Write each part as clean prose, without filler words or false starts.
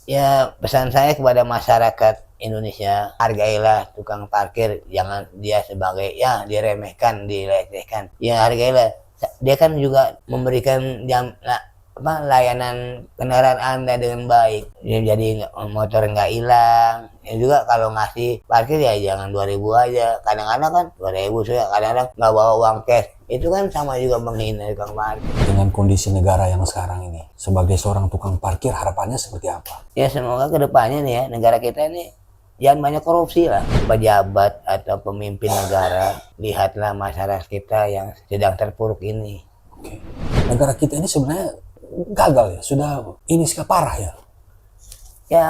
Ya, pesan saya kepada masyarakat Indonesia, hargailah tukang parkir, jangan dia sebagai ya diremehkan, dilecehkan. Ya hargailah. Dia kan juga memberikan layanan kendaraan Anda dengan baik. Ya, jadi motor nggak hilang. Ya juga kalau ngasih parkir ya jangan 2.000 aja. Kadang-kadang kan 2.000 saya kadang-kadang nggak bawa uang cash. Itu kan sama juga menghina tukang parkir. Dengan kondisi negara yang sekarang ini, sebagai seorang tukang parkir harapannya seperti apa? Ya semoga kedepannya nih ya negara kita ini jangan banyak korupsi lah. Pejabat atau pemimpin negara, lihatlah masyarakat kita yang sedang terpuruk ini. Oke. Negara kita ini sebenarnya gagal ya, sudah ini sekali parah ya. Ya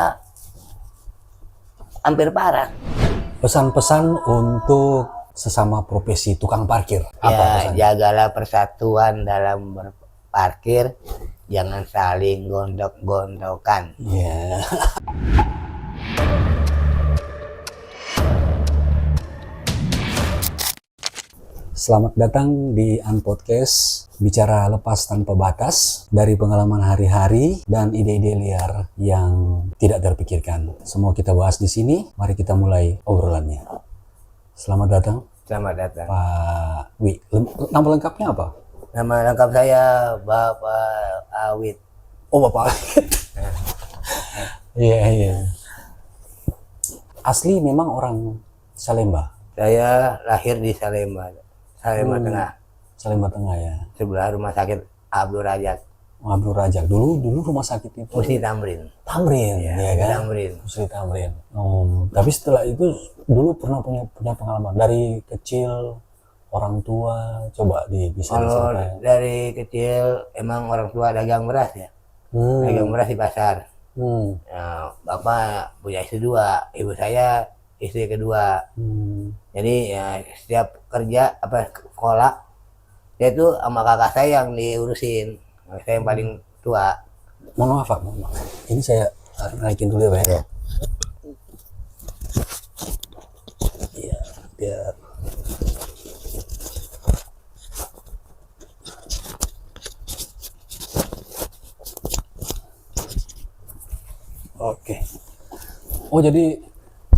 hampir parah. Pesan-pesan untuk sesama profesi tukang parkir apa Ya pesannya? jagalah persatuan dalam berparkir, jangan saling gondok-gondokan. Ya. Selamat datang di Unpodcast, bicara lepas tanpa batas dari pengalaman hari-hari dan ide-ide liar yang tidak terpikirkan. Semua kita bahas di sini. Mari kita mulai obrolannya. Selamat datang, Selamat datang. Pak Wi. Nama lengkapnya apa? Nama lengkap saya Bapak Awit. Oh, Bapak. Iya, iya. Asli memang orang Salemba. Saya lahir di Salemba, Salemba Tengah, Salemba Tengah ya. sebelah rumah sakit Abdul Rajak, Abdul Rajak. Dulu rumah sakit itu Musti Tamrin. Tamrin, ya kan? Tamrin. Musri Tamrin. Tapi setelah itu dulu pernah punya pengalaman dari kecil, orang tua, coba bisa Kalau diceritain. dari kecil emang orang tua dagang beras ya, dagang beras di pasar. Nah, bapak punya istri dua, ibu saya istri kedua. Jadi ya setiap kerja sekolah, dia tuh sama kakak saya yang diurusin. Saya yang paling tua. Mohon maaf, Pak. Mohon maaf. Ini saya naikin dulu ya, Pak. Ya. Iya, biar. Oke. Oh, jadi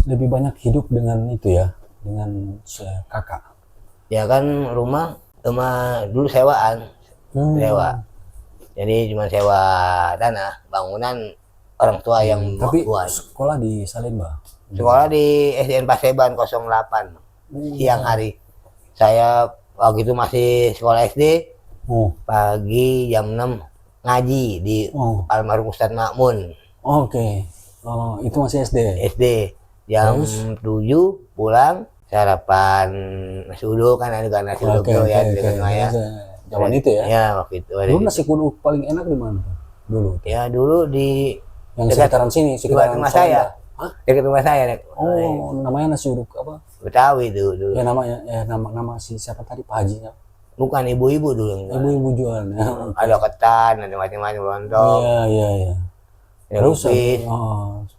lebih banyak hidup dengan itu ya, dengan kakak. Ya kan rumah dulu sewaan, sewa. Jadi cuma sewa tanah, bangunan orang tua yang Tapi buat. sekolah di Salemba. Sekolah di SDN Paseban 08, siang hari. Saya waktu itu masih sekolah SD, pagi jam 6 ngaji di almarhum Ustadz Makmun. Oke. Itu masih SD. SD jam 7 pulang, sarapan nasi uduk kan, ada nasi uduk ya dengan ayah. Zaman itu ya? Ya waktu itu. Dulu nasi uduk paling enak di mana? Dulu. Ya dulu di yang sekitaran sini, sekitaran rumah saya. Dekat rumah saya. Oh, namanya nasi uduk apa? Betawi itu dulu. Ya namanya, nama si siapa tadi, Pak Haji ya? Bukan, ibu-ibu dulu. Ibu-ibu jualan. Ya. Ada ketan, ada macam-macam lontong. Iya.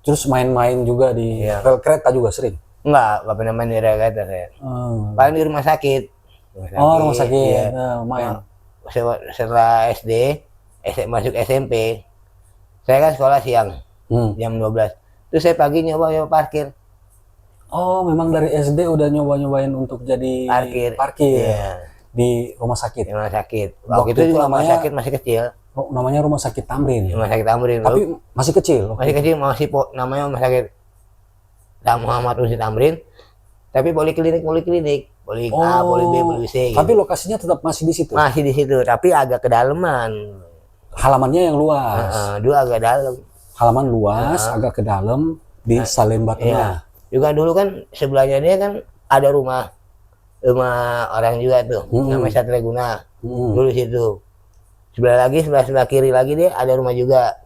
Terus main-main juga di rel kereta juga sering? Enggak pernah main di rel kereta saya. Paling di rumah sakit. Rumah sakit. Ya. Main. Setelah SD, masuk SMP, saya kan sekolah siang, jam 12. Terus saya pagi nyoba parkir. Oh, memang dari SD udah nyoba-nyobain untuk jadi parkir. Iya. Di rumah sakit. Di rumah sakit. Waktu itu juga rumah sakit masih kecil. Namanya Rumah Sakit Tamrin. Rumah sakit Tamrin. Tapi masih kecil. Masih kecil, namanya Rumah Sakit Muhammad Musti Tamrin. Tapi poliklinik. Poli A, poli B, poli C. Tapi gitu. Lokasinya tetap masih di situ. Masih di situ, tapi agak kedalaman. Halamannya yang luas. Dulu agak dalam. Halaman luas, agak ke dalam di Salemba Tengah. Juga dulu kan sebelahnya dia kan ada rumah orang juga tuh, namanya Satria Guna. Dulu situ. Sebelah kiri lagi dia ada rumah juga.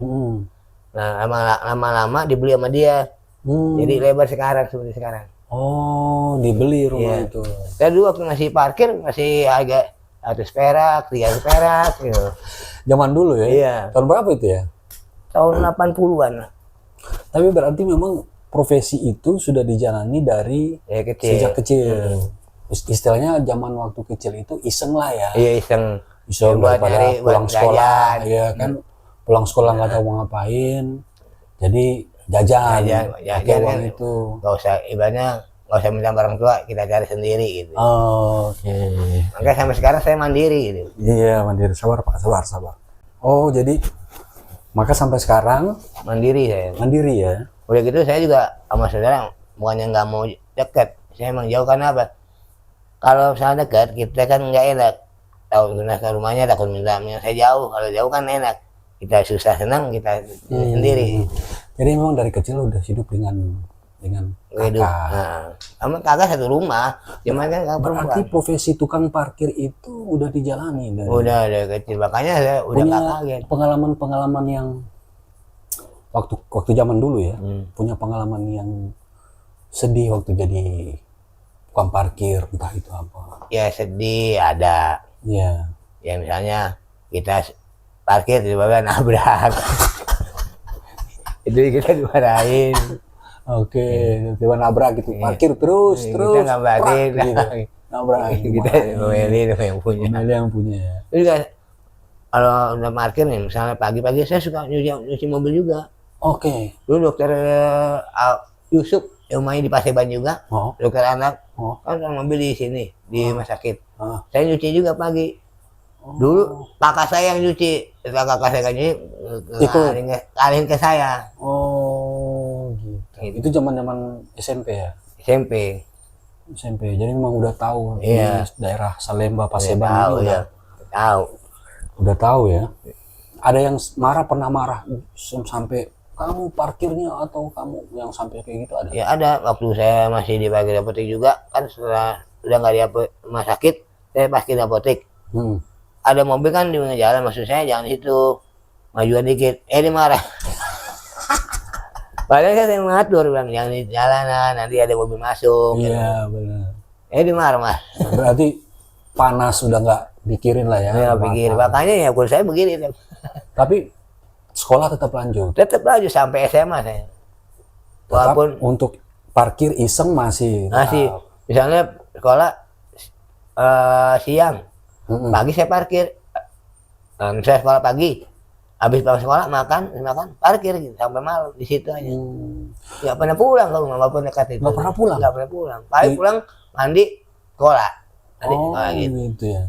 Nah, lama-lama dibeli sama dia. Jadi lebar seperti sekarang. Oh, dibeli rumah itu. Saya dulu waktu masih parkir masih agak 100 perak, 300 perak gitu. Zaman dulu ya? Iya. Tahun berapa itu ya? Tahun 80-an. Tapi berarti memang profesi itu sudah dijalani dari sejak kecil. Istilahnya zaman waktu kecil itu iseng lah ya. Iya, iseng daripada pulang sekolah, ya kan? Pulang sekolah nggak tahu mau ngapain. Jadi jajan, pakai jajan uang kan itu. nggak usah ibaratnya nggak usah minta orang tua, kita cari sendiri gitu. Oh, oke. Makanya sampai sekarang saya mandiri gitu. Iya, mandiri. Sabar Pak, sabar. Oh, jadi maka sampai sekarang Mandiri saya. mandiri ya. Udah gitu saya juga sama saudara bukannya nggak mau deket, saya emang jauh. Karena apa? Kalau misalnya dekat kita kan nggak enak, tahu kena ke rumahnya takut minta. Saya jauh, kalau jauh kan enak, kita susah senang kita sendiri. Jadi memang dari kecil udah hidup dengan Hidup. kakak. Nah, sama kakak satu rumah, cuman kan kakak Berarti perempuan. profesi tukang parkir itu udah dijalani dari Udah kecil, makanya saya udah punya nggak kaget. pengalaman yang waktu zaman dulu ya, punya pengalaman yang sedih waktu jadi tukang parkir, entah itu apa. Ya sedih ada, Ya, ya misalnya kita parkir tiba-tiba nabrak. Itu kita dimarahin. oke, tiba nabrak gitu, parkir terus Kita nggak balik, prak, gitu. Nabrak, kita ngomelin sama yang punya. Ada yang punya. Jadi kan kalau udah parkir nih, misalnya pagi-pagi saya suka nyuci mobil juga. Oke. Dulu dokter Yusuf yang main di Paseban juga, Oh, dokter anak, oh, kan mobil di sini di rumah sakit. ah. Saya nyuci juga pagi. Dulu kakak saya yang nyuci, setelah kakak saya nyuci, Ikut. kalihin ke saya. Oh, gitu. Itu zaman-zaman SMP ya? SMP. SMP. Jadi memang udah tahu Iya. di daerah Salemba, Paseban Tahu ini ya, tahu. udah tahu ya. Ada yang pernah marah sampai kamu parkirnya atau kamu yang sampai kayak gitu ada? Ya ada, waktu saya masih di parkir apotek juga, kan setelah udah nggak di rumah sakit, saya parkir di apotek. Ada mobil kan di pinggir jalan, maksud saya jangan situ, majuan dikit, dia marah. Padahal kan saya mengatur, bilang jangan di jalanan, nanti ada mobil masuk. Iya, benar. Dia marah, Mas. Berarti panas sudah nggak pikirin lah ya. Saya pikir, makanya ya kalau saya begini. Tapi sekolah tetap lanjut. Tetap lanjut sampai SMA saya. Tetap Walaupun untuk parkir iseng masih. misalnya sekolah siang, pagi saya parkir. Misalnya sekolah pagi, habis pulang sekolah makan, parkir gitu sampai malam di situ aja. Nggak pernah pulang kalau walaupun dekat itu. Nggak pernah pulang. Nggak pernah pulang. Paling pulang mandi sekolah. Gitu ya.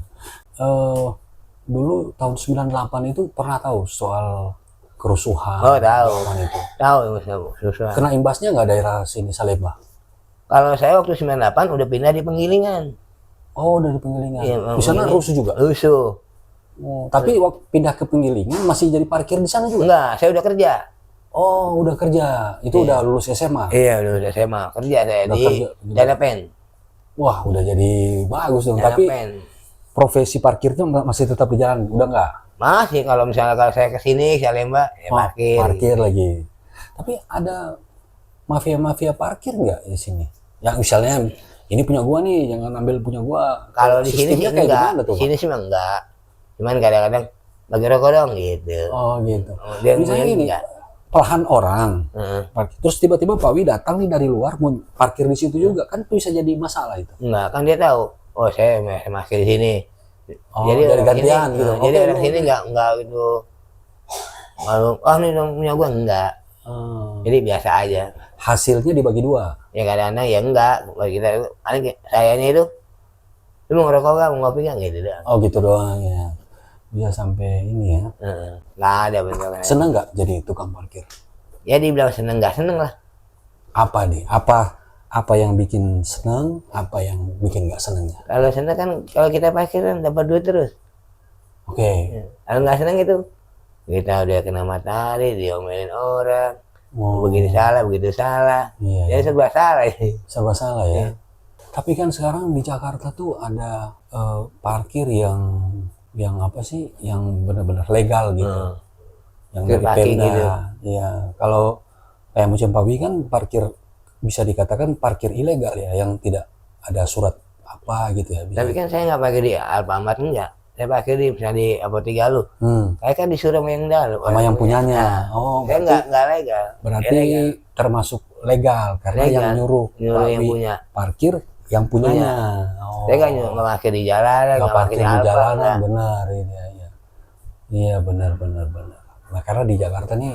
Dulu tahun 98 itu pernah tahu soal kerusuhan. Oh, tahu. Itu. Tahu susah. Kena imbasnya nggak daerah sini Salemba? Kalau saya waktu 98 udah pindah di Penggilingan. Oh, dari Penggilingan. Iya, di sana rusuh juga. Rusuh. Tapi waktu pindah ke Penggilingan masih jadi parkir di sana juga? Enggak, saya udah kerja. Oh, udah kerja. Itu udah lulus SMA? Iya, udah SMA. Kerja saya Udah di kerja. Danapen. Wah, udah jadi bagus dong. Tapi profesi parkirnya masih tetap di jalan, udah nggak? Masih, kalau misalnya kalau saya kesini, Salemba, ya parkir. Parkir lagi. Tapi ada mafia-mafia parkir nggak di sini? Yang misalnya ini punya gua nih, jangan ambil punya gua. Kalau di sini sih kayak enggak. gimana tuh? Di sini sih enggak. Cuman kadang-kadang bagi rokok dong gitu. Oh gitu. Dia misalnya ini pelahan orang, terus tiba-tiba Pak Wi datang nih dari luar mau parkir di situ juga, kan bisa jadi masalah itu. Enggak, kan dia tahu. Oh, saya masih di sini. Oh, jadi dari gantian ini, gitu. Jadi orang sini enggak gitu. Kalau ini punya gua enggak. Jadi biasa aja. Hasilnya dibagi dua. Ya kadang-kadang ya enggak. Kalau kita sayanya itu lu mau ngerokok nggak, mau ngopi nggak gitu dah. Oh gitu doang ya. Bisa sampai ini ya. Nggak ada bener. Seneng nggak jadi tukang parkir? Ya dibilang seneng nggak seneng lah. Apa nih? Apa yang bikin seneng? Apa yang bikin nggak senengnya? Kalau seneng kan kalau kita parkir kan dapat duit terus. Oke. Kalau nggak seneng itu kita udah kena matahari, diomelin orang, begitu salah. Iya, Jadi serba salah. Serba salah ya. Tapi kan sekarang di Jakarta tuh ada parkir yang apa sih? Yang benar-benar legal gitu. Yang dari Pemda. Gitu. Ya, kalau kayak Museum Pawi kan parkir bisa dikatakan parkir ilegal ya, yang tidak ada surat apa gitu ya. Tapi kan saya nggak pakai di Alfamart enggak. Saya pakai di misalnya di Apotek Galuh. Saya kan disuruh sama yang dalam. Sama yang punyanya. Oh, saya nggak legal. Berarti legal. Termasuk legal karena legal. Yang nyuruh yang punya parkir yang punyanya. Oh. Saya kan nggak pakai di jalanan, nggak pakai di jalanan, benar ini ya. Iya benar. Nah karena di Jakarta nih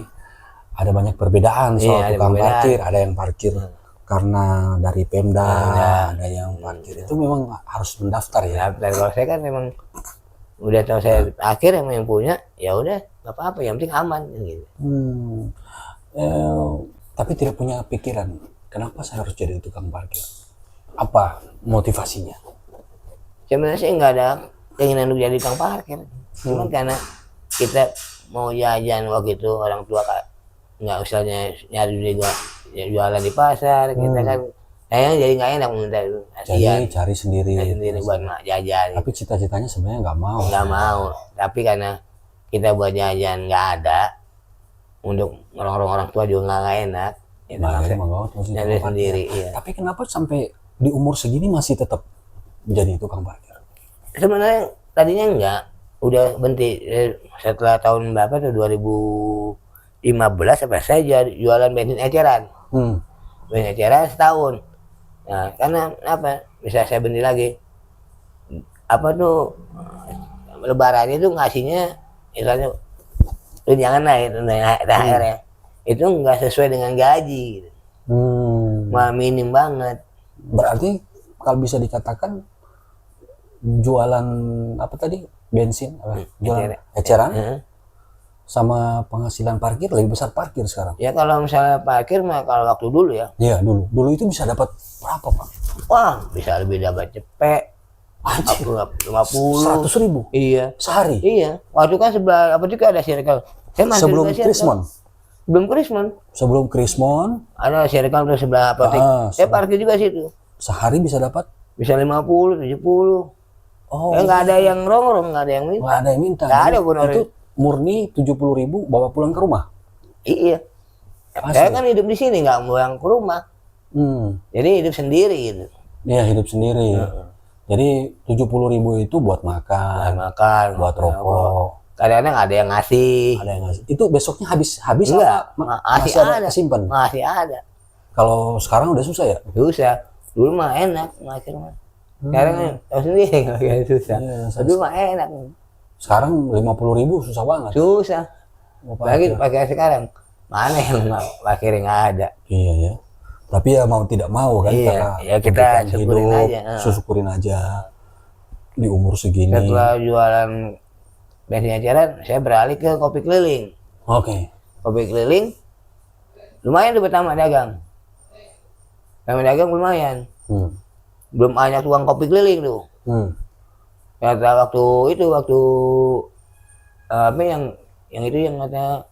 ada banyak perbedaan soal Iya, ada tukang perbedaan. parkir. Ada yang parkir karena dari Pemda, Pemda. ada yang parkir itu memang harus mendaftar ya. Dan kalau saya kan memang udah tahu saya akhir yang punya, ya udah nggak apa-apa, yang penting aman gitu. Tapi tidak punya pikiran, kenapa saya harus jadi tukang parkir? Apa motivasinya? Sebenarnya sih nggak ada keinginan untuk jadi tukang parkir, cuman karena kita mau jajan waktu itu orang tua nggak usahnya nyari juga jualan di pasar, kita kan kayaknya jadi nggak enak minta itu, Jadi cari sendiri. cari sendiri buat jajan. Tapi cita-citanya sebenarnya nggak mau. Nggak mau, tapi karena kita buat jajan nggak ada, untuk orang tua juga nggak enak, ya Nah, terpaksa nyari nyari sendiri. Iya. Tapi kenapa sampai di umur segini masih tetap menjadi tukang parkir? Sebenarnya tadinya enggak, udah berhenti setelah tahun berapa tuh 2015 apa saya jualan bensin eceran. Bensin eceran setahun. Nah, karena apa? Bisa saya berhenti lagi. Apa tuh lebaran itu ngasihnya misalnya tunjangan naik THR ya. Itu enggak sesuai dengan gaji gitu. Malah minim banget. Berarti kalau bisa dikatakan jualan apa tadi, bensin, jualan eceran, sama penghasilan parkir lebih besar parkir sekarang. Ya kalau misalnya parkir mah kalau waktu dulu ya. Iya dulu itu bisa dapat berapa Pak? Wah bisa lebih dapat cepet. 50. 100.000 Iya. sehari. Iya. Waktu kan sebelah apa juga ada circle. Saya masih Sebelum juga circle. Krismon. Sebelum Krismon Sebelum Krismon ada circle tuh sebelah apotek. Saya parkir juga situ. sehari bisa dapat. Bisa 50, 70. Oh. Nggak ada yang rongrong, nggak ada yang minta. Nggak ada yang minta. Nggak ada Itu benar. murni 70.000 bawa pulang ke rumah. Iya. Asli. Saya kan hidup di sini nggak mau yang ke rumah. Jadi hidup sendiri gitu. Iya hidup sendiri. Jadi 70.000 itu buat makan, Makan, buat rokok. Kadang-kadang ada yang ngasih. Ada yang ngasih. Itu besoknya habis Enggak, apa? masih ada. Kesimpan. Masih ada. Kalau sekarang udah susah ya? Susah. Dulu mah enak parkir mah. Sekarang tahu sendiri agak susah. Iya, Dulu mah enak. Sekarang 50.000 susah banget. Susah. Mau Lagi parkir. pakai sekarang. Mana yang parkir nggak ada? Iya ya. Tapi ya mau tidak mau kan, Iya, karena ya kita kebutuhan syukurin aja. syukurin aja di umur segini. Setelah jualan bensin eceran, saya beralih ke kopi keliling. Oke. Kopi keliling lumayan tuh pertama dagang. Lumayan. Belum banyak tukang kopi keliling tuh. Kata waktu apa yang itu yang kata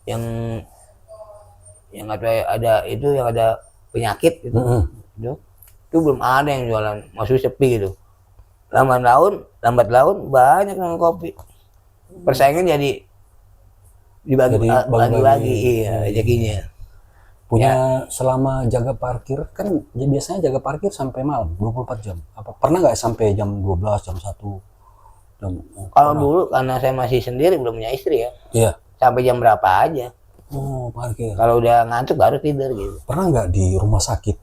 yang ada itu yang ada penyakit gitu. Itu belum ada yang jualan, masih sepi gitu. Lambat laun banyak yang kopi. Persaingan jadi dibagi lagi, iya rezekinya. Punya selama jaga parkir kan ya biasanya jaga parkir sampai malam 24 jam. Apa pernah nggak sampai jam 12, jam 1? Kalau dulu karena saya masih sendiri belum punya istri ya. Iya. Sampai jam berapa aja. Oh, parkir. Kalau udah ngantuk baru tidur gitu. Pernah nggak di rumah sakit?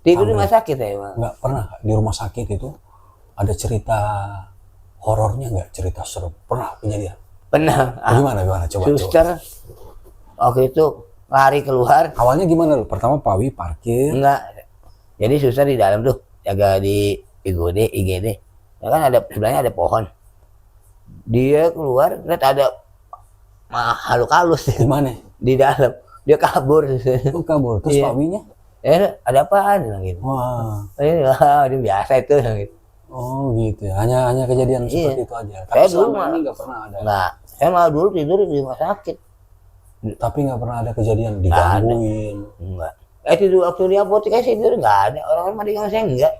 Tidur di rumah sakit ya, Bang. Nggak pernah. Di rumah sakit itu ada cerita horornya nggak? Cerita serem? Pernah kejadian? Pernah. Gimana? Coba. Suster waktu itu lari keluar. Awalnya gimana lu? Pertama Pawi parkir. Enggak. Jadi suster di dalam tuh jaga di IGD. Ya kan ada sebelahnya ada pohon. Dia keluar lihat ada makhluk halus Di mana? di dalam. Dia kabur. Oh, kabur. Terus Iya. Pawinya? Ada apaan gitu. Wah. Ini biasa itu gitu. Oh gitu ya. Hanya kejadian seperti itu aja. Tapi Saya dulu selama mah ini nggak pernah ada. Enggak. Saya malah dulu tidur di rumah sakit. Tapi nggak pernah ada kejadian digangguin. Enggak. Tidur waktu di apotek saya tidur enggak ada. Orang-orang di kamar saya enggak.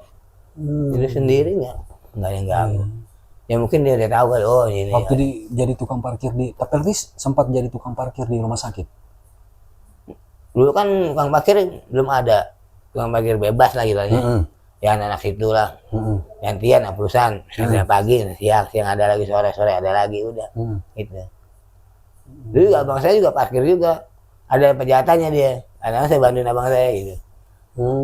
Tidur sendiri enggak ada yang ganggu. Ya mungkin dia udah tahu kan, oh ini. Waktu jadi tukang parkir tapi sempat jadi tukang parkir di rumah sakit. Dulu kan tukang parkir belum ada. Tukang parkir bebas lah gitu ya. Ya anak situ lah. Gantian perusahaan. Misalnya pagi, siang ada lagi, sore ada lagi, udah. Gitu. Dulu abang saya juga parkir juga. Ada penjahatannya dia. Kadang saya bantuin abang saya gitu.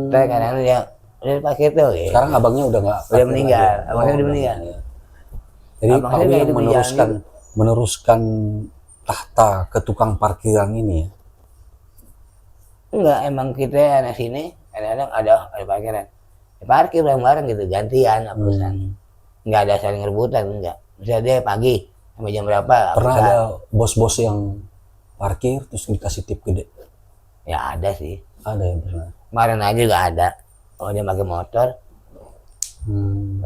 Saya kadang dia udah parkir tuh. Gitu. Sekarang abangnya udah nggak. Udah meninggal. Abang saya udah meninggal. Jadi Abang Pawi saya yang hidup di meneruskan tahta ke tukang parkiran ini ya? Enggak, emang kita anak sini kadang-kadang ada parkiran. Ya, parkir bareng-bareng gitu, gantian urusan. Nggak ada saling rebutan, enggak. Misalnya dia pagi sampai jam berapa? Pernah urusan. ada bos-bos yang parkir terus dikasih tip gede? Ya ada sih. Ada yang pernah. Kemarin aja juga ada. Oh dia pakai motor, Hmm.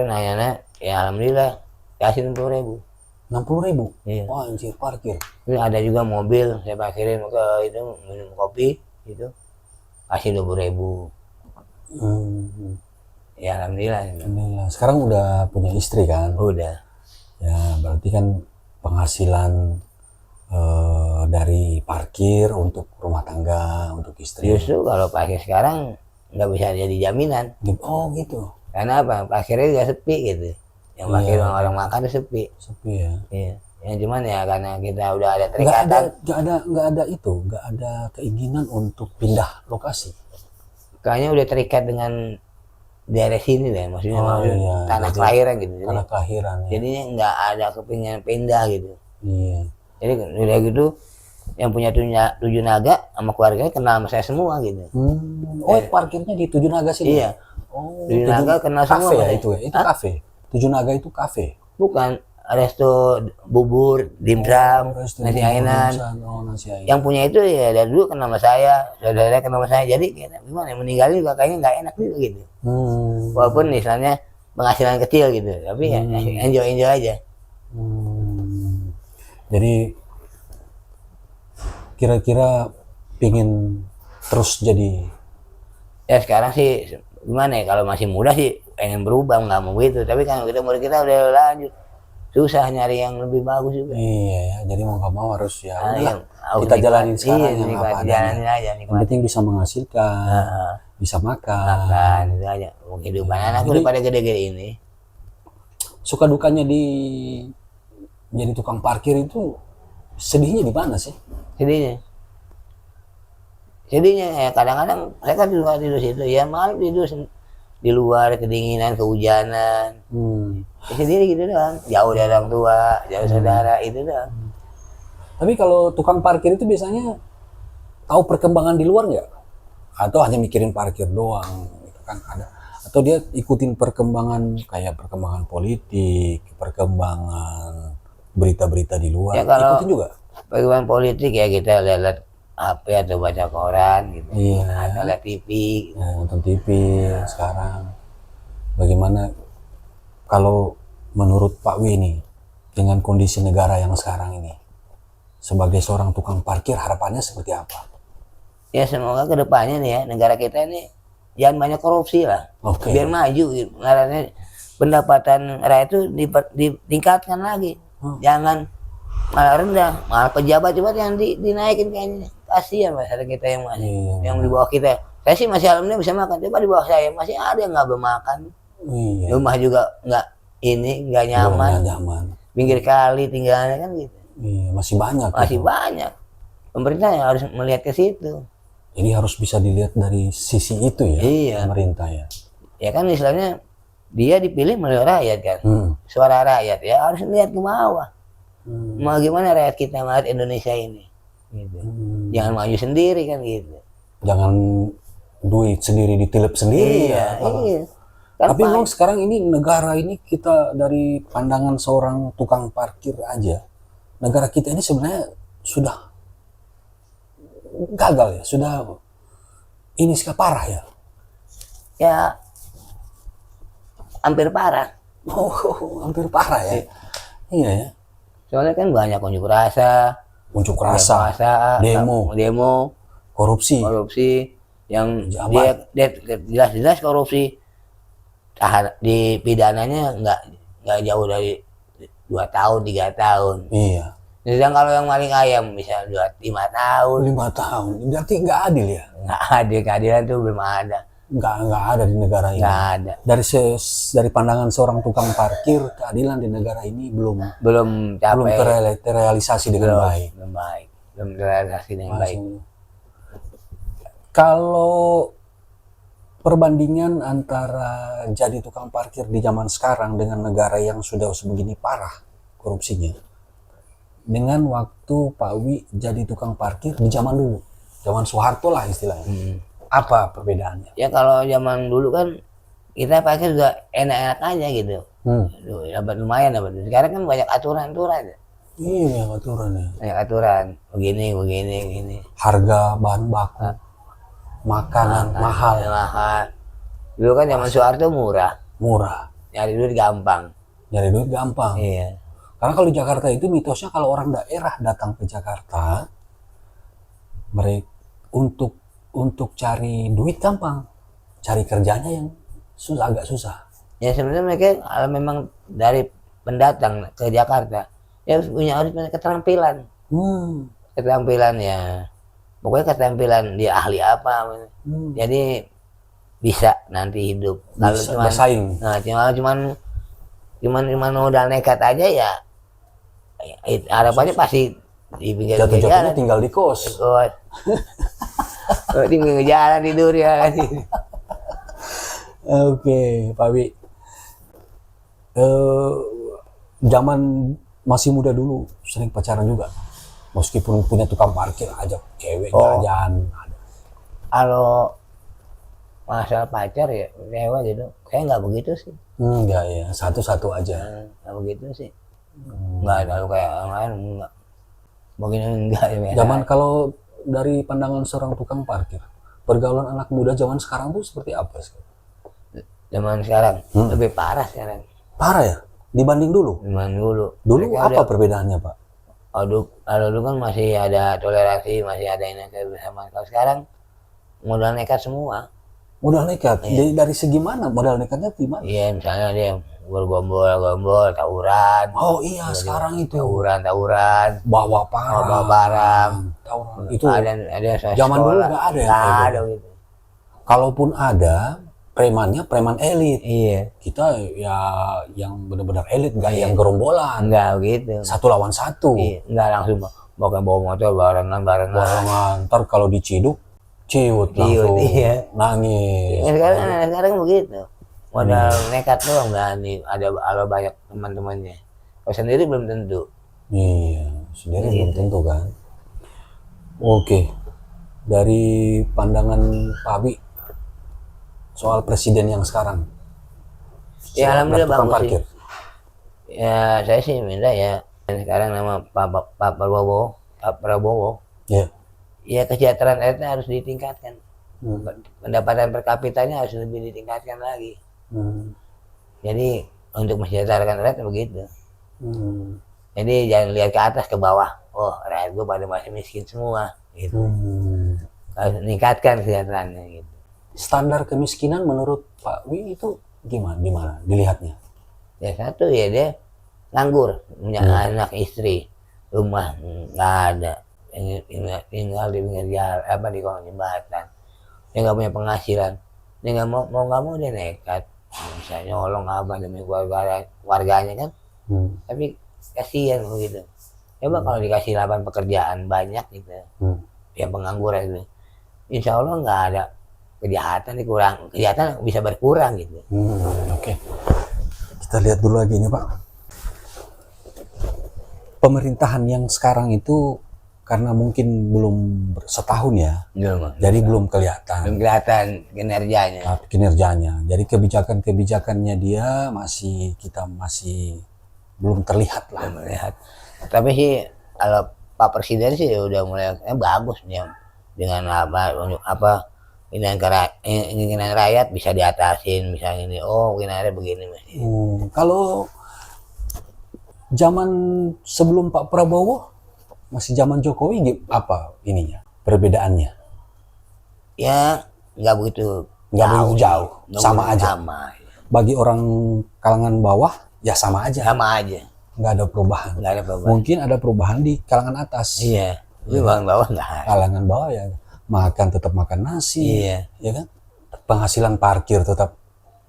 nanya, ya alhamdulillah kasih 60.000. 60.000? Iya. Wah anjir, parkir. Ini ada juga mobil saya parkirin ke itu minum kopi gitu, kasih 20.000. Hmm. Ya alhamdulillah. Alhamdulillah. Sekarang udah punya istri kan? Udah. Ya berarti kan penghasilan dari parkir untuk rumah tangga, untuk istri. Justru kalau parkir sekarang nggak bisa jadi jaminan. Oh gitu. Karena apa? Parkirnya juga sepi gitu. Yang parkir Iya. orang makan itu sepi. Sepi ya. Iya. Yang cuman ya karena kita udah ada Nggak ada, terikatan. nggak ada keinginan untuk pindah lokasi. Kayaknya udah terikat dengan daerah sini deh, maksudnya, Oh, iya. tanah Jadi, kelahiran gitu. Tanah kelahiran ya. Jadinya nggak ada kepingin pindah gitu. Iya. Jadi udah gitu yang punya tujuh naga sama keluarganya kenal sama saya semua gitu. Oh parkirnya di Tujuh Naga sini? Iya. Oh, Tujuh Naga kenal semua kafe ya sama itu ya? Itu Hah? kafe? Tujuh Naga itu kafe? Bukan resto bubur, dimsum, Resto nasi bubur, ainan. dimsum. Oh, nasi ainan. Yang punya itu ya dari dulu kenal sama saya, saudara kenal sama saya. Jadi gimana ya, meninggalin juga kayaknya nggak enak juga gitu. Walaupun misalnya penghasilan kecil gitu, tapi ya enjoy aja. Jadi kira-kira pingin terus jadi Ya sekarang sih gimana ya, kalau masih muda sih pengen berubah, nggak mau gitu. Tapi kan umur kita udah lanjut, susah nyari yang lebih bagus juga. iya ya, jadi mau nggak mau harus ya Ah, udahlah, iya, harus kita nikmat. jalanin sekarang Iya, yang nikmat, apa jalanin adanya. aja, Yang nikmat. penting bisa menghasilkan, bisa makan. Makan itu aja. Kehidupan anakku Jadi- udah pada gede-gede ini. Suka dukanya di jadi tukang parkir itu sedihnya di mana sih? Sedihnya ya kadang-kadang saya kan juga tidur situ ya, malam tidur di luar, kedinginan, kehujanan. Ya, sendiri gitu doang, jauh dari orang tua, jauh saudara, itu doang. Tapi kalau tukang parkir itu biasanya tahu perkembangan di luar nggak? Atau hanya mikirin parkir doang? Gitu kan ada. Atau dia ikutin perkembangan kayak perkembangan politik, perkembangan berita-berita di luar. Ya, kalau- ikutin juga? Perkembangan politik ya kita lihat HP atau baca koran gitu, Iya. atau lihat TV gitu. Ya, nonton TV sekarang. Bagaimana kalau menurut Pak W nih dengan kondisi negara yang sekarang ini, sebagai seorang tukang parkir harapannya seperti apa? Ya semoga kedepannya nih ya negara kita ini jangan banyak korupsi lah. Oke. Biar maju gitu. Karena pendapatan rakyat itu ditingkatkan lagi. Jangan malah rendah, malah pejabat yang dinaikin kayaknya. Kasihan masyarakat kita yang masih Iya. yang di bawah kita. Saya sih masih alhamdulillah bisa makan, coba di bawah saya masih ada yang nggak bermakan. Iya. Rumah juga nggak nyaman. Nggak nyaman. Pinggir kali tinggalnya kan gitu. Iya, masih banyak. Masih gitu. banyak. Pemerintah yang harus melihat ke situ. Jadi harus bisa dilihat dari sisi itu ya, Iya. pemerintah ya. Ya kan istilahnya dia dipilih melalui rakyat kan. Suara rakyat ya harus lihat ke bawah. Mau gimana rakyat kita melihat Indonesia ini. Gitu. Jangan maju sendiri kan gitu. Jangan duit sendiri ditilep sendiri Iya, ya. iya. Kan Tapi memang sekarang ini negara ini kita dari pandangan seorang tukang parkir aja, negara kita ini sebenarnya sudah gagal ya, sudah ini sekali parah ya. ya hampir parah. Oh, hampir parah ya. Iya ya. Soalnya kan banyak unjuk rasa, Unjuk rasa, demo, korupsi. yang Jabat. dia jelas-jelas korupsi. Di pidananya nggak jauh dari 2 tahun 3 tahun. Iya. Sedang kalau yang maling ayam bisa 5 tahun. 5 tahun. Berarti nggak adil ya? Nggak ada, keadilan tuh belum ada. Nggak ada di negara ini. Nggak ada. Dari pandangan seorang tukang parkir, keadilan di negara ini belum Capek. terrealisasi dengan baik. Belum terrealisasi dengan baik. Kalau perbandingan antara jadi tukang parkir di zaman sekarang dengan negara yang sudah sebegini parah korupsinya, dengan waktu Pak Wi jadi tukang parkir di zaman dulu, zaman Soeharto lah istilahnya. Apa perbedaannya? Ya kalau zaman dulu kan kita parkir juga enak-enak aja gitu. Aduh, dapat lumayan dapat. Sekarang kan banyak aturan-aturan. Iya, aturannya. Banyak aturan. Begini. Harga bahan baku, makanan mahal. Mahal. Dulu kan zaman Soeharto murah. Nyari duit gampang. Iya. Karena kalau di Jakarta itu mitosnya kalau orang daerah datang ke Jakarta, mereka untuk cari duit gampang, cari kerjanya yang agak susah. Ya sebenarnya mereka kalau memang dari pendatang ke Jakarta, ya harus punya keterampilan. Keterampilan ya, pokoknya keterampilan dia ahli apa. Jadi bisa nanti hidup. Kalau cuma bersaing. Nah, cuman modal nekat aja ya harapannya pasti di pinggir Jatuh-jatuhnya tinggal di kos. Di pinggir jalan tidur ya. Oke, Pak Wi. Zaman masih muda dulu sering pacaran juga. Meskipun punya tukang parkir ajak cewek jajan. Kalau masalah pacar ya lewat gitu. Saya nggak begitu sih. Enggak ya, satu-satu aja. Nggak begitu sih. Nggak ada kayak yang lain enggak. Begini enggak ya. Zaman kalau dari pandangan seorang tukang parkir, pergaulan anak muda zaman sekarang tuh seperti apa sih? Zaman sekarang lebih parah sekarang. Parah ya? Dibanding dulu? Dulu apa perbedaannya, Pak? Kalau dulu kan masih ada toleransi, masih ada ini kebersamaan. Kalau sekarang modal nekat semua. Modal nekat? Dari segi mana? Modal nekatnya gimana? Iya, misalnya dia bergombol, tawuran. Oh iya, sekarang itu. Tawuran. Bawa barang. Tawuran. Itu ada zaman dulu nggak ada ya? Nggak ada gitu. Kalaupun ada, premannya preman elit. Iya. Kita ya yang benar-benar elit, nggak yang gerombolan. Nggak gitu. 1 lawan 1. Iya. Nggak langsung bawa motor barengan. Ntar kalau diciduk, ciut langsung. Iya. Nangis. Sekarang begitu. Modal nekat doang berani. Ada banyak teman-temannya. Kalau sendiri belum tentu. Iya, sendiri belum tentu kan. Oke. Dari pandangan Pak Abi soal presiden yang sekarang. Ya alhamdulillah bagus parkir. Sih. Ya saya sih minta ya sekarang nama Pak Prabowo. Ya. Ya kesejahteraan rakyatnya harus ditingkatkan. Pendapatan per kapitanya harus lebih ditingkatkan lagi. Jadi untuk mensejahterakan rakyat begitu. Jadi jangan lihat ke atas ke bawah. Oh rakyat gue pada masih miskin semua. Gitu. Harus meningkatkan kesejahteraannya gitu. Standar kemiskinan menurut Pak Wi itu gimana dilihatnya? Ya satu ya dia nganggur, punya anak istri, rumah nggak ada, tinggal di pinggir jalan di kolong jembatan, dia nggak punya penghasilan, dia nggak mau dia nekat, misalnya nyolong apa demi warganya kan, tapi kasihan begitu. Coba kalau dikasih lapangan pekerjaan banyak gitu, yang pengangguran itu, insya Allah nggak ada kejahatan bisa berkurang gitu. Oke. Kita lihat dulu lagi ini Pak. Pemerintahan yang sekarang itu karena mungkin belum setahun ya, jadi belum kelihatan. Kinerjanya. Jadi kebijakannya dia kita masih belum terlihat lah. Tapi sih kalau Pak Presiden sih udah mulai bagus dia dengan apa keinginan rakyat bisa diatasin, misalnya ini keinginan begini. Kalau zaman sebelum Pak Prabowo masih zaman Jokowi apa ininya perbedaannya? Ya nggak begitu jauh, sama aja. Bagi orang kalangan bawah ya sama aja. Nggak ada perubahan. Mungkin ada perubahan di kalangan atas. Iya. Kalangan bawah nggak ada. Kalangan bawah ya tetap makan nasi, ya kan? Penghasilan parkir tetap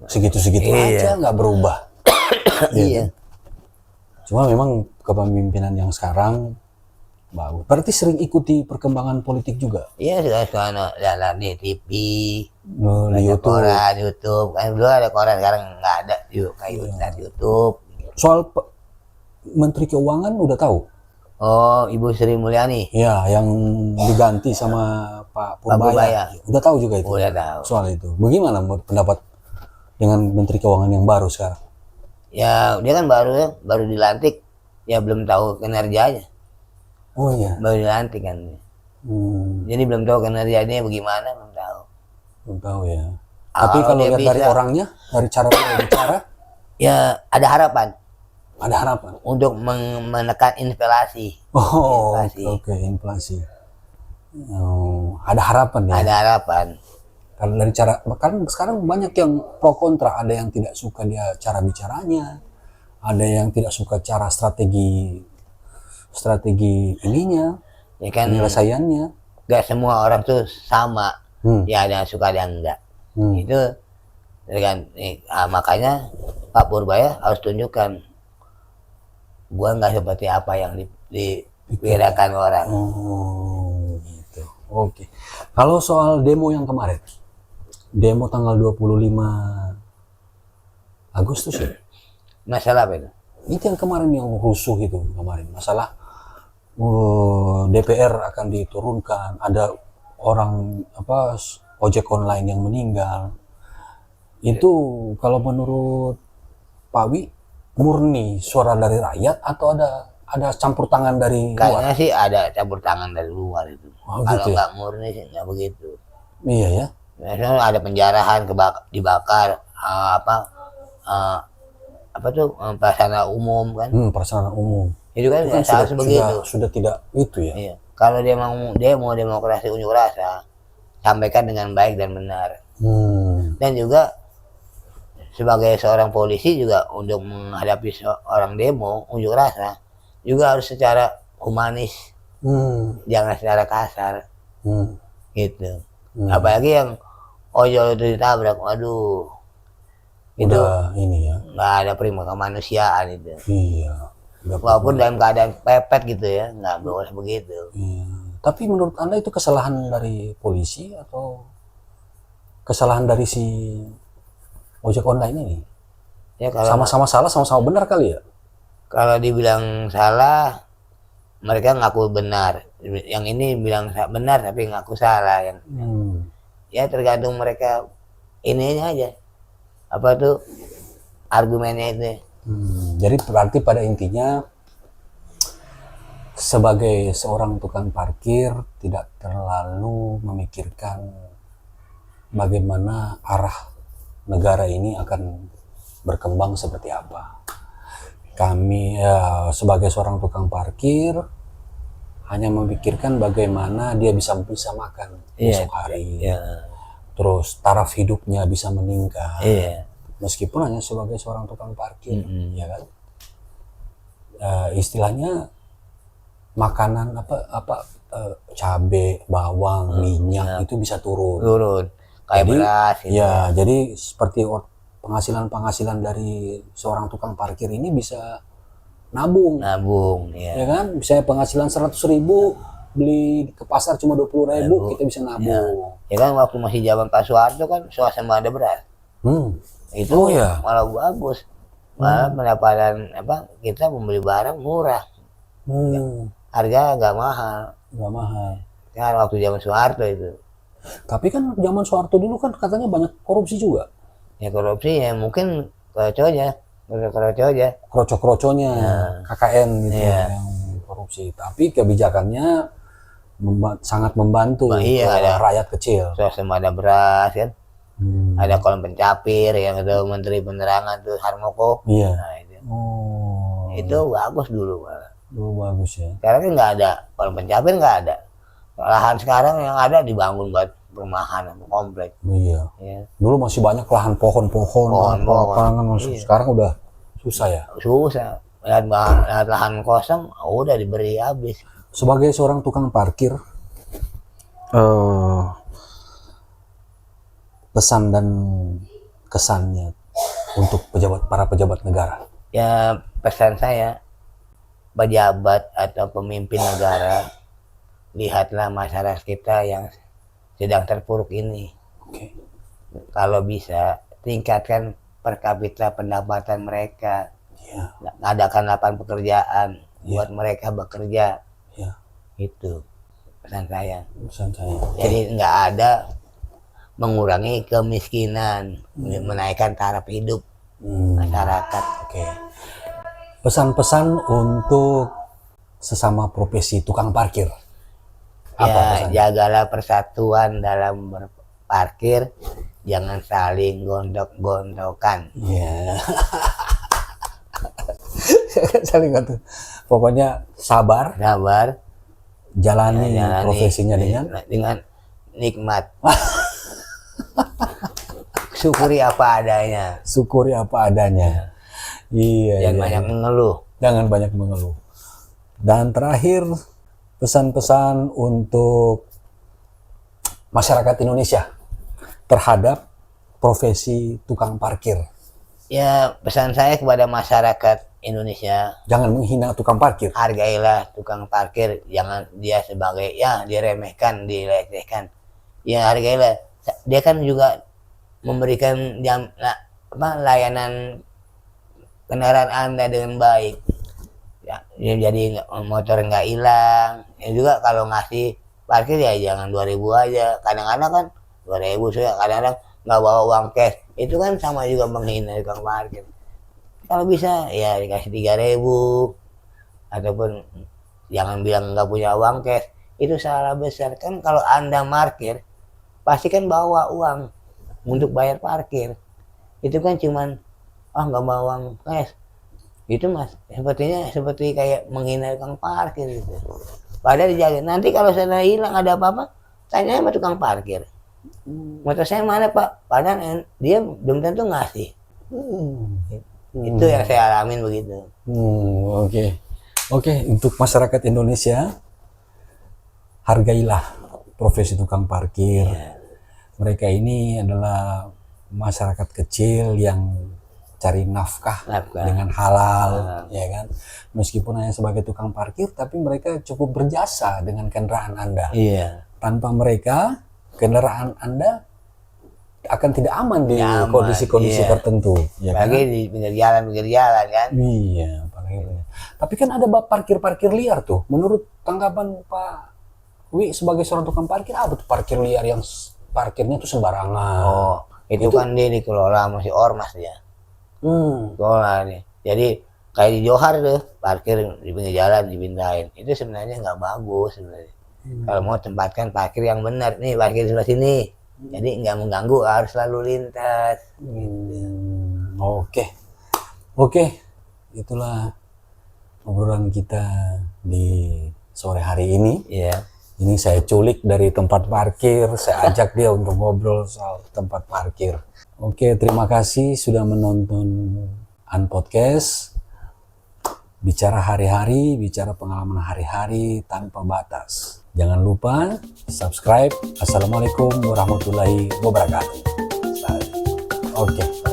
segitu-segitu aja, nggak berubah. Iya. Cuma memang kepemimpinan yang sekarang bagus. Berarti sering ikuti perkembangan politik juga? Iya, suka lihat di TV, di YouTube. Kan dulu ada koran, sekarang nggak ada. Kayak YouTube. Soal Menteri Keuangan udah tahu? Oh, Ibu Sri Mulyani. Ya, yang diganti sama Pak Pak Purbaya. Purbaya. Udah tahu juga itu Udah tahu. soal itu. Bagaimana pendapat dengan Menteri Keuangan yang baru sekarang? Ya, dia kan baru dilantik. Ya belum tahu kinerjanya. Oh iya. Baru dilantik kan. Jadi belum tahu kinerjanya bagaimana, belum tahu. Belum tahu ya. Tapi kalau dia lihat dari bisa, orangnya, dari cara dia bicara, ya ada harapan ada harapan. untuk menekan inflasi. Oh, Inflasi. oke, inflasi. Oh, ada harapan ya. Ada harapan. Karena dari cara, kan sekarang banyak yang pro kontra, ada yang tidak suka dia cara bicaranya, ada yang tidak suka cara strategi ininya, Ya kan, penyelesaiannya. gak semua orang tuh sama. Ya ada yang suka, ada yang enggak. Itu makanya Pak Purbaya harus tunjukkan, gua nggak seperti apa yang dipikirkan orang. Oh, gitu. Oke. Kalau soal demo yang kemarin, demo tanggal 25 Agustus ya? Masalah apa itu? Itu yang kemarin yang rusuh itu kemarin. Masalah DPR akan diturunkan, ada orang ojek online yang meninggal. Itu kalau menurut Pak Wi, murni suara dari rakyat atau ada campur tangan dari Kayaknya luar? sih ada campur tangan dari luar itu. Oh, Kalau gitu ya? nggak murni sih nggak begitu. Iya ya. Biasanya ada penjarahan, dibakar, prasarana umum kan. Prasarana umum. Itu kan Itu kan harus begitu. sudah tidak itu ya. Iya. Kalau dia mau demo, demokrasi, unjuk rasa, sampaikan dengan baik dan benar. Dan juga sebagai seorang polisi juga untuk menghadapi seorang demo, unjuk rasa, juga harus secara humanis, jangan secara kasar, gitu. Apalagi yang ojol itu ditabrak, waduh, itu Udah ini ya. nggak ada prima kemanusiaan itu. Iya. Walaupun dalam keadaan pepet gitu ya, nggak boleh begitu. Iya. Tapi menurut Anda itu kesalahan dari polisi atau kesalahan dari si ojek online ini? Ya kalau Sama-sama salah, sama-sama benar kali ya? kalau dibilang salah, mereka ngaku benar. Yang ini bilang benar tapi ngaku salah. Ya tergantung mereka ininya aja. Apa tuh argumennya itu? Jadi berarti pada intinya sebagai seorang tukang parkir tidak terlalu memikirkan bagaimana arah negara ini akan berkembang seperti apa. Kami sebagai seorang tukang parkir hanya memikirkan bagaimana dia bisa makan besok hari. Terus taraf hidupnya bisa meningkat. Meskipun hanya sebagai seorang tukang parkir, ya kan? Istilahnya makanan cabai, bawang, minyak itu bisa turun. Kayak beras. Ya, jadi seperti penghasilan dari seorang tukang parkir ini bisa nabung, ya kan? Misalnya penghasilan 100.000, beli ke pasar cuma 20.000, kita bisa nabung. Ya kan waktu masih zaman Pak Soeharto kan swasembada beras. Itu malah bagus, malah pendapatan kita membeli barang murah, harga nggak mahal. Kan waktu zaman Soeharto itu. Tapi kan zaman Soeharto dulu kan katanya banyak korupsi juga. Ya korupsi ya mungkin kroco-kroconya, KKN gitu yang korupsi. Tapi kebijakannya sangat membantu rakyat kecil. Swasembada beras kan. Ada kolom pencapir yang itu Menteri Penerangan tuh Harmoko. Nah, itu. Itu bagus dulu malah. Bagus ya. Sekarang kan nggak ada kolom pencapir, nggak ada. Lahan sekarang yang ada dibangun buat perumahan komplek. Iya. Dulu masih banyak lahan pohon-pohon. Sekarang udah susah ya. Susah. Lihat lahan kosong udah diberi habis. Sebagai seorang tukang parkir, pesan dan kesannya untuk para pejabat negara. Ya pesan saya, pejabat atau pemimpin negara, lihatlah masyarakat kita yang sedang terpuruk ini. Kalau bisa tingkatkan per kapita pendapatan mereka, adakan lapangan pekerjaan, buat mereka bekerja. Ya. Itu pesan saya. Pesan saya. Jadi nggak ada mengurangi kemiskinan, menaikkan taraf hidup masyarakat. Oke. Pesan-pesan untuk sesama profesi tukang parkir. Apa Ya, pesannya? jagalah persatuan dalam berparkir, jangan saling gondok-gondokan. Iya. Saling gitu. Pokoknya sabar, Sabar, jalani jalani profesinya dengan nikmat. Syukuri apa adanya. syukuri apa adanya. Iya. Jangan banyak mengeluh. Jangan banyak mengeluh. Dan terakhir, pesan-pesan untuk masyarakat Indonesia terhadap profesi tukang parkir. Ya, pesan saya kepada masyarakat Indonesia, Jangan menghina tukang parkir. hargailah tukang parkir, jangan dia sebagai diremehkan, dilecehkan. Ya, hargailah. Dia kan juga memberikan layanan kendaraan Anda dengan baik. Ya, jadi motor nggak hilang. Ya juga kalau ngasih parkir ya jangan 2.000 aja. Kadang-kadang kan 2.000 sudah, kadang-kadang nggak bawa uang cash. Itu kan sama juga menghina tukang parkir. Kalau bisa ya dikasih 3.000, ataupun jangan bilang nggak punya uang cash. Itu salah besar. Kan kalau Anda parkir pasti kan bawa uang untuk bayar parkir. Itu kan cuman nggak bawa uang cash. Itu mas, sepertinya seperti kayak menghina tukang parkir gitu. Padahal dijaga. Nanti kalau saya hilang ada apa-apa, tanya sama tukang parkir. Motor saya mana pak? Padahal dia belum tentu ngasih. Itu yang saya alamin begitu. Oke, untuk masyarakat Indonesia, hargailah profesi tukang parkir. Mereka ini adalah masyarakat kecil yang cari nafkah dengan halal, ya kan. Meskipun hanya sebagai tukang parkir, tapi mereka cukup berjasa dengan kendaraan Anda. Iya. Tanpa mereka, kendaraan Anda akan tidak aman di kondisi-kondisi tertentu. Ya kan? Apalagi di pinggir jalan kan. Iya, apalagi. Tapi kan ada parkir-parkir liar tuh. Menurut tanggapan Pak Wi sebagai seorang tukang parkir, apa tuh parkir liar yang parkirnya tuh sembarangan? Oh, itu kan dia dikelola masih ormas dia. Kelola nih. Jadi kayak di Johar tuh parkir di pinggir jalan dipindahin. Itu sebenarnya nggak bagus sebenarnya. Kalau mau tempatkan parkir yang benar, nih parkir di sebelah sini. Jadi nggak mengganggu harus lalu lintas. Oke, itulah obrolan kita di sore hari ini. Iya. Ini saya culik dari tempat parkir, saya ajak dia untuk ngobrol soal tempat parkir. Oke, terima kasih sudah menonton Unpodcast. Bicara hari-hari, bicara pengalaman hari-hari tanpa batas. Jangan lupa subscribe. Assalamualaikum warahmatullahi wabarakatuh. Oke.